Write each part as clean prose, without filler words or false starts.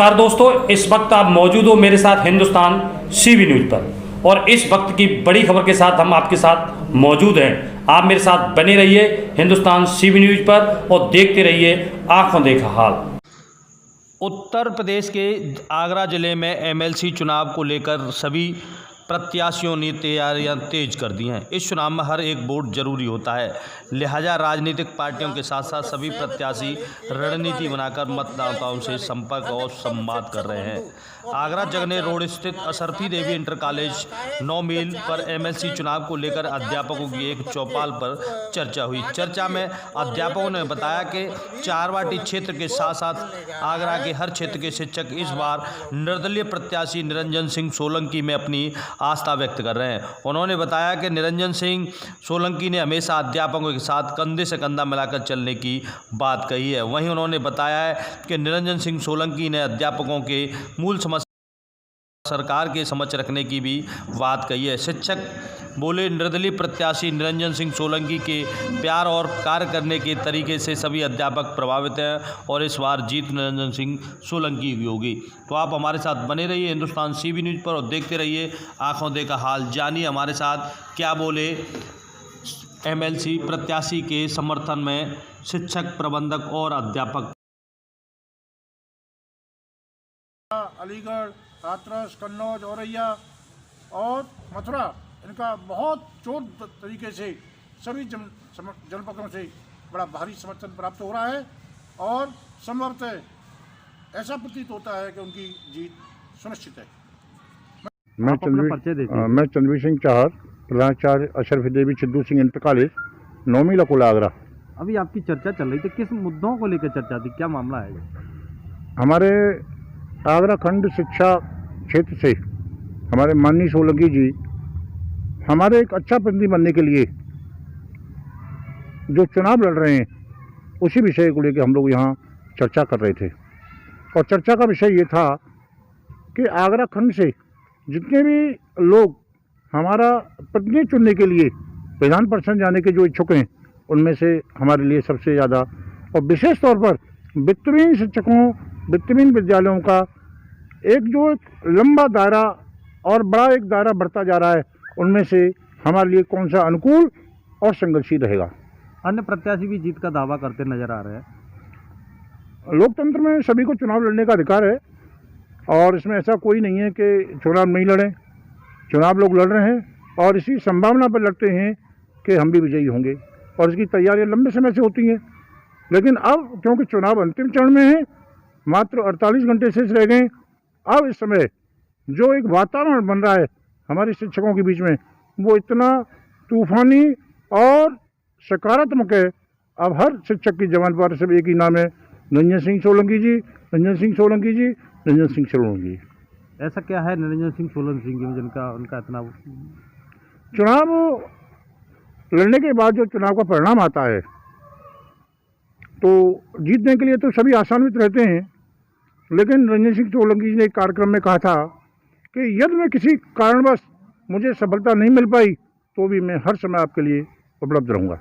नमस्कार दोस्तों, इस वक्त आप मौजूद हो मेरे साथ हिंदुस्तान सीबी न्यूज़ पर और इस वक्त की बड़ी खबर के साथ हम आपके साथ मौजूद हैं। आप मेरे साथ बने रहिए हिंदुस्तान सीबी न्यूज़ पर और देखते रहिए आंखों देखा हाल। उत्तर प्रदेश के आगरा जिले में एमएलसी चुनाव को लेकर सभी प्रत्याशियों ने तैयारियां तेज कर दी हैं। इस चुनाव में हर एक वोट जरूरी होता है, लिहाजा राजनीतिक पार्टियों के साथ साथ सभी प्रत्याशी रणनीति बनाकर मतदाताओं से संपर्क और संवाद कर रहे हैं। आगरा जगनेर रोड स्थित असरफी देवी इंटर कॉलेज 9 मील पर एमएलसी चुनाव को लेकर अध्यापकों की एक चौपाल पर चर्चा हुई। चर्चा में अध्यापकों ने बताया कि चारवाटी क्षेत्र के साथ साथ आगरा के हर क्षेत्र के शिक्षक इस बार निर्दलीय प्रत्याशी निरंजन सिंह सोलंकी में अपनी आस्था व्यक्त कर रहे हैं। उन्होंने बताया कि निरंजन सिंह सोलंकी ने हमेशा अध्यापकों के साथ कंधे से कंधा मिलाकर चलने की बात कही है। वहीं उन्होंने बताया है कि निरंजन सिंह सोलंकी ने अध्यापकों के मूल समस्या सरकार के समक्ष रखने की भी बात कही है। शिक्षक बोले, निर्दलीय प्रत्याशी निरंजन सिंह सोलंकी के प्यार और कार्य करने के तरीके से सभी अध्यापक प्रभावित हैं और इस बार जीत निरंजन सिंह सोलंकी की होगी। तो आप हमारे साथ बने रहिए हिंदुस्तान सीबी न्यूज़ पर और देखते रहिए आंखों देखा हाल। जानिए हमारे साथ क्या बोले एमएलसी प्रत्याशी के समर्थन में शिक्षक, प्रबंधक और अध्यापक। अलीगढ़, हाथरस, कन्नौज, औरैया और मथुरा, इनका बहुत जोर तरीके से सभी जनपदों से बड़ा भारी समर्थन प्राप्त हो रहा है और संभवतः ऐसा प्रतीत होता है कि उनकी जीत सुनिश्चित है। मैं चंद्रवीर सिंह चाहर, प्रधानाचार्य असरफी देवी सिद्धू सिंह इंटर कॉलेज 9 मील अकोला आगरा। अभी आपकी चर्चा चल रही थी, किस मुद्दों को लेकर चर्चा थी, क्या मामला है? हमारे आगरा खंड शिक्षा क्षेत्र से हमारे माननीय सोलंकी जी हमारे एक अच्छा प्रतिनिधि बनने के लिए जो चुनाव लड़ रहे हैं उसी विषय को लेकर हम लोग यहाँ चर्चा कर रहे थे। और चर्चा का विषय ये था कि आगरा खंड से जितने भी लोग हमारा प्रतिनिधि चुनने के लिए विधान परिषद जाने के जो इच्छुक हैं, उनमें से हमारे लिए सबसे ज़्यादा और विशेष तौर पर वित्तहीन शिक्षकों, वित्तहीन विद्यालयों का एक जो लंबा दायरा और बड़ा एक दायरा बढ़ता जा रहा है, उनमें से हमारे लिए कौन सा अनुकूल और संघर्षशील रहेगा। अन्य प्रत्याशी भी जीत का दावा करते नजर आ रहे हैं। लोकतंत्र में सभी को चुनाव लड़ने का अधिकार है और इसमें ऐसा कोई नहीं है कि चुनाव नहीं लड़ें। चुनाव लोग लड़ रहे हैं और इसी संभावना पर लड़ते हैं कि हम भी विजयी होंगे और इसकी तैयारियां लंबे समय से होती हैं। लेकिन अब क्योंकि चुनाव अंतिम चरण में है, मात्र 48 घंटे शेष रह गए, अब इस समय जो एक वातावरण बन रहा है हमारे शिक्षकों के बीच में, वो इतना तूफानी और सकारात्मक है। अब हर शिक्षक की जबान पर सिर्फ एक ही नाम है, निरंजन सिंह सोलंकी जी, निरंजन सिंह सोलंकी जी, निरंजन सिंह सोलंकी। ऐसा क्या है निरंजन सिंह सोलंकी जिनका उनका इतना चुनाव लड़ने के बाद जो चुनाव का परिणाम आता है तो जीतने के लिए तो सभी आशान्वित रहते हैं, लेकिन निरंजन सिंह सोलंकी जी ने एक कार्यक्रम में कहा था कि यदि मैं किसी कारणवश मुझे सफलता नहीं मिल पाई तो भी मैं हर समय आपके लिए उपलब्ध रहूँगा।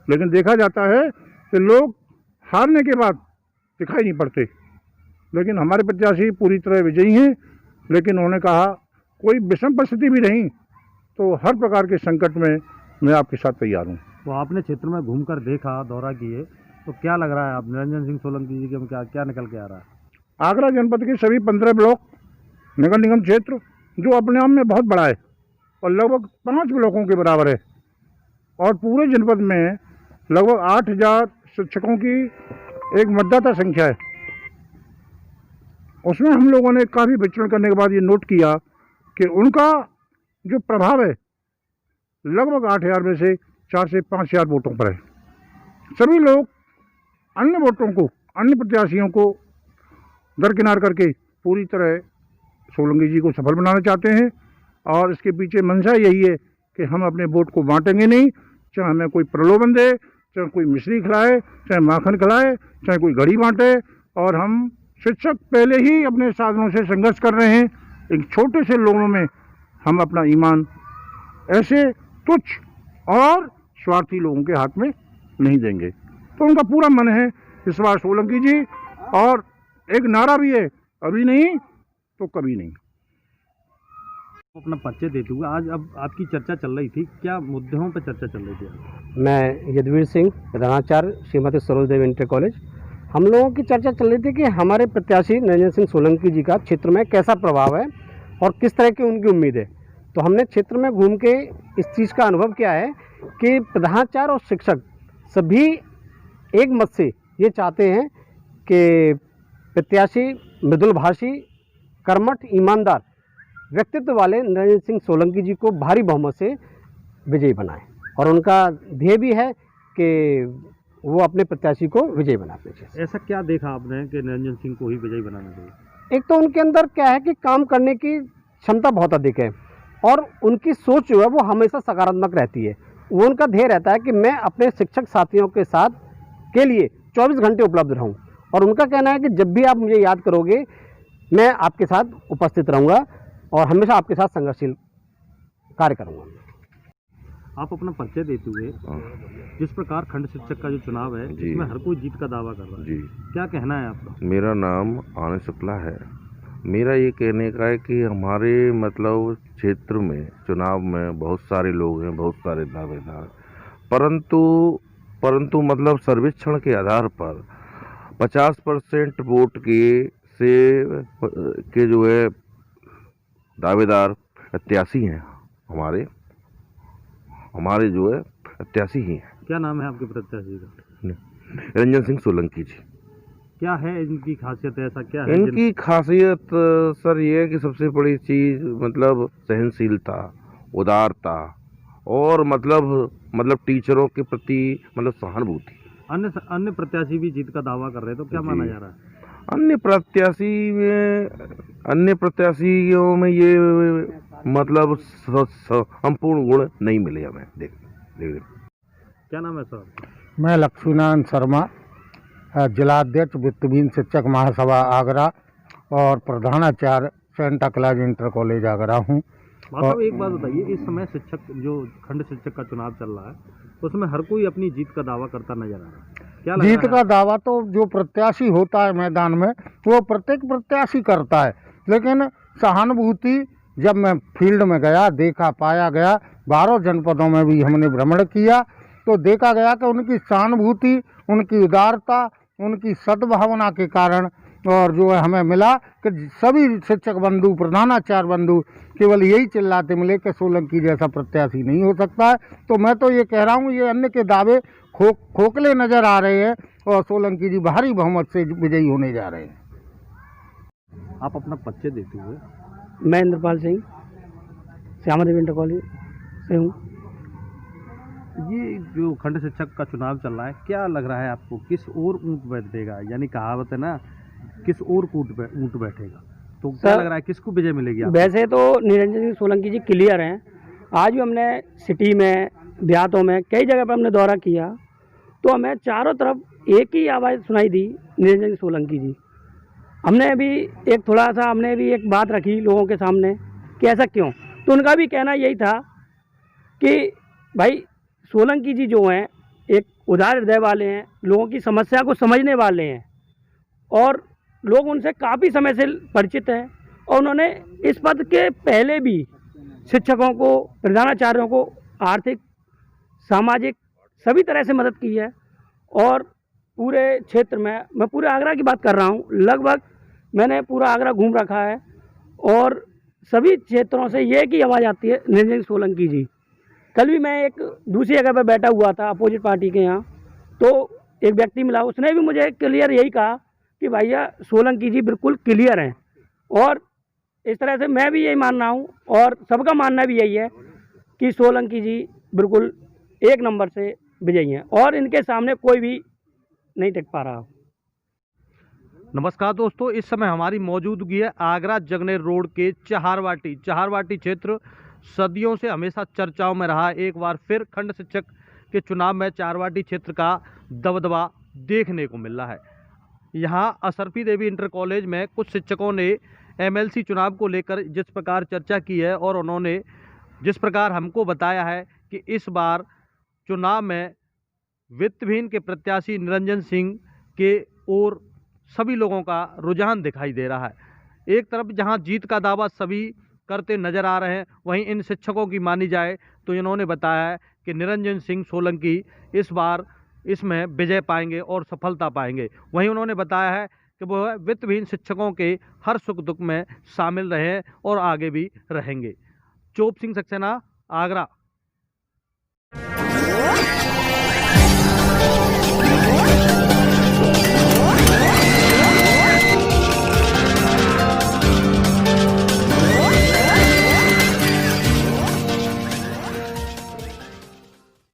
लेकिन देखा जाता है कि लोग हारने के बाद दिखाई नहीं पड़ते, लेकिन हमारे प्रत्याशी पूरी तरह विजयी हैं। लेकिन उन्होंने कहा कोई विषम परिस्थिति भी नहीं तो हर प्रकार के संकट में मैं आपके साथ तैयार हूँ। तो आपने क्षेत्र में घूमकर देखा, दौरा किए, तो क्या लग रहा है आप निरंजन सिंह सोलंकी जी के क्या निकल के आ रहा है? आगरा जनपद के सभी 15 ब्लॉक, नगर निगम क्षेत्र जो अपने आप में बहुत बड़ा है और लगभग 5 ब्लॉकों के बराबर है और पूरे जनपद में लगभग 8000 शिक्षकों की एक मतदाता संख्या है। उसमें हम लोगों ने काफ़ी विचरण करने के बाद ये नोट किया कि उनका जो प्रभाव है लगभग 8000 में से 4 से 5000 वोटों पर है। सभी लोग अन्य वोटों को, अन्य प्रत्याशियों को दरकिनार करके पूरी तरह सोलंकी जी को सफल बनाना चाहते हैं और इसके पीछे मंशा यही है कि हम अपने वोट को बांटेंगे नहीं, चाहे हमें कोई प्रलोभन दे, चाहे कोई मिश्री खिलाए, चाहे माखन खिलाए, चाहे कोई घड़ी बांटे। और हम शिक्षक पहले ही अपने साधनों से संघर्ष कर रहे हैं। एक छोटे से लोगों में हम अपना ईमान ऐसे तुच्छ और स्वार्थी लोगों के हाथ में नहीं देंगे। तो उनका पूरा मन है इस बार सोलंकी जी, और एक नारा भी है अभी नहीं तो कभी नहीं। अपना परिचय देते हुए आज अब आपकी चर्चा चल रही थी, क्या मुद्दों पर चर्चा चल रही थी? मैं यदुवीर सिंह, प्रधानाचार्य श्रीमती सरोजदेवी इंटर कॉलेज। हम लोगों की चर्चा चल रही थी कि हमारे प्रत्याशी निरंजन सिंह सोलंकी जी का क्षेत्र में कैसा प्रभाव है और किस तरह की उनकी उम्मीद है। तो हमने क्षेत्र में घूम के इस चीज़ का अनुभव किया है कि प्रधानाचार्य और शिक्षक सभी एक मत से ये चाहते हैं कि प्रत्याशी मृदुलभाषी, कर्मठ, ईमानदार व्यक्तित्व वाले निरंजन सिंह सोलंकी जी को भारी बहुमत से विजयी बनाएं और उनका ध्येय भी है कि वो अपने प्रत्याशी को विजयी बनाते हैं। ऐसा क्या देखा आपने कि निरंजन सिंह को ही विजयी बनाना चाहिए? एक तो उनके अंदर क्या है कि काम करने की क्षमता बहुत अधिक है और उनकी सोच जो है वो हमेशा सकारात्मक रहती है। वो उनका ध्येय रहता है कि मैं अपने शिक्षक साथियों के साथ के लिए 24 घंटे उपलब्ध रहूं और उनका कहना है कि जब भी आप मुझे याद करोगे मैं आपके साथ उपस्थित रहूँगा और हमेशा आपके साथ संघर्षशील कार्य करूँगा। आप अपना परिचय देते हुए, जिस प्रकार खंड शिक्षक का जो चुनाव है इसमें हर कोई जीत का दावा कर रहा है, क्या कहना है आपका? मेरा नाम आनंद शुक्ला है। मेरा ये कहने का है कि हमारे मतलब क्षेत्र में चुनाव में बहुत सारे लोग हैं, बहुत सारे दावेदार, परंतु मतलब सर्वेक्षण के आधार पर 50% वोट के जो है दावेदार प्रत्याशी हैं। हमारे जो है प्रत्याशी ही हैं। क्या नाम है आपके प्रत्याशी का? निरंजन सिंह सोलंकी जी। क्या है इनकी खासियत? ऐसा क्या है इनकी खासियत सर ये है कि सबसे बड़ी चीज़ मतलब सहनशीलता, उदारता और मतलब टीचरों के प्रति मतलब सहानुभूति। अन्य प्रत्याशी भी जीत का दावा कर रहे हैं, तो क्या माना जा रहा है? अन्य प्रत्याशियों में ये मतलब संपूर्ण गुण नहीं मिले हमें। देख क्या नाम है सर? मैं लक्ष्मीनारायण शर्मा, जिलाध्यक्ष वित्तहीन शिक्षक महासभा आगरा और प्रधानाचार्य Santa clause inter college Agra हूँ। मतलब एक बात बताइए, इस समय शिक्षक जो खंड शिक्षक का चुनाव चल रहा है उसमें हर कोई अपनी जीत का दावा करता नजर आ रहा है, क्या लग जीत रहा है? का दावा तो जो प्रत्याशी होता है मैदान में वो प्रत्येक प्रत्याशी करता है, लेकिन सहानुभूति जब मैं फील्ड में गया, देखा, पाया गया, 12 जनपदों में भी हमने भ्रमण किया तो देखा गया कि उनकी सहानुभूति, उनकी उदारता, उनकी सद्भावना के कारण और जो है हमें मिला कि सभी शिक्षक बंधु, प्रधानाचार्य बंधु केवल यही चिल्लाते मिले कि सोलंकी जैसा प्रत्याशी नहीं हो सकता है। तो मैं तो ये कह रहा हूँ ये अन्य के दावे खोखले नज़र आ रहे हैं और सोलंकी जी भारी बहुमत से विजयी होने जा रहे हैं। आप अपना परिचय देते हुए। मैं इंद्रपाल सिंह, श्यामादेवी इंटर कॉलेज से हूँ। ये जो खंड शिक्षक का चुनाव चल रहा है, क्या लग रहा है आपको, किस ओर ऊंट बैठेगा? यानी कहावत है ना, किस ओर ऊंट बैठेगा, तो क्या लग रहा है किसको विजय मिलेगी आपको? वैसे तो निरंजन सिंह सोलंकी जी क्लियर हैं। आज भी हमने सिटी में, देहातों में कई जगह पर हमने दौरा किया तो हमें चारों तरफ एक ही आवाज़ सुनाई दी, निरंजन सिंह सोलंकी जी। हमने भी एक बात रखी लोगों के सामने कि ऐसा क्यों, तो उनका भी कहना यही था कि भाई सोलंकी जी जो हैं एक उदार हृदय वाले हैं, लोगों की समस्या को समझने वाले हैं और लोग उनसे काफ़ी समय से परिचित हैं और उन्होंने इस पद के पहले भी शिक्षकों को, प्रधानाचार्यों को आर्थिक, सामाजिक सभी तरह से मदद की है। और पूरे क्षेत्र में, मैं पूरे आगरा की बात कर रहा हूँ, लगभग मैंने पूरा आगरा घूम रखा है और सभी क्षेत्रों से ये की आवाज़ आती है निरंजन सोलंकी जी। कल भी मैं एक दूसरी जगह पर बैठा हुआ था अपोजिट पार्टी के यहाँ, तो एक व्यक्ति मिला, उसने भी मुझे क्लियर यही कहा कि भैया सोलंकी जी बिल्कुल क्लियर हैं। और इस तरह से मैं भी यही मान रहा हूँ और सबका मानना भी यही है कि सोलंकी जी बिल्कुल एक नंबर से विजयी हैं और इनके सामने कोई भी नहीं टिक पा रहा। नमस्कार दोस्तों, इस समय हमारी मौजूदगी है आगरा जगनेर रोड के चहारवाटी क्षेत्र सदियों से हमेशा चर्चाओं में रहा। एक बार फिर खंड शिक्षक के चुनाव में चहारवाटी क्षेत्र का दबदबा देखने को मिल रहा है। यहाँ असरफी देवी इंटर कॉलेज में कुछ शिक्षकों ने एमएलसी चुनाव को लेकर जिस प्रकार चर्चा की है और उन्होंने जिस प्रकार हमको बताया है कि इस बार चुनाव में वित्तहीन के प्रत्याशी निरंजन सिंह के ओर सभी लोगों का रुझान दिखाई दे रहा है। एक तरफ जहां जीत का दावा सभी करते नजर आ रहे हैं, वहीं इन शिक्षकों की मानी जाए तो इन्होंने बताया है कि निरंजन सिंह सोलंकी इस बार इसमें विजय पाएंगे और सफलता पाएंगे। वहीं उन्होंने बताया है कि वह वित्तविहीन शिक्षकों के हर सुख दुख में शामिल रहे और आगे भी रहेंगे। चोप सिंह सक्सेना, आगरा।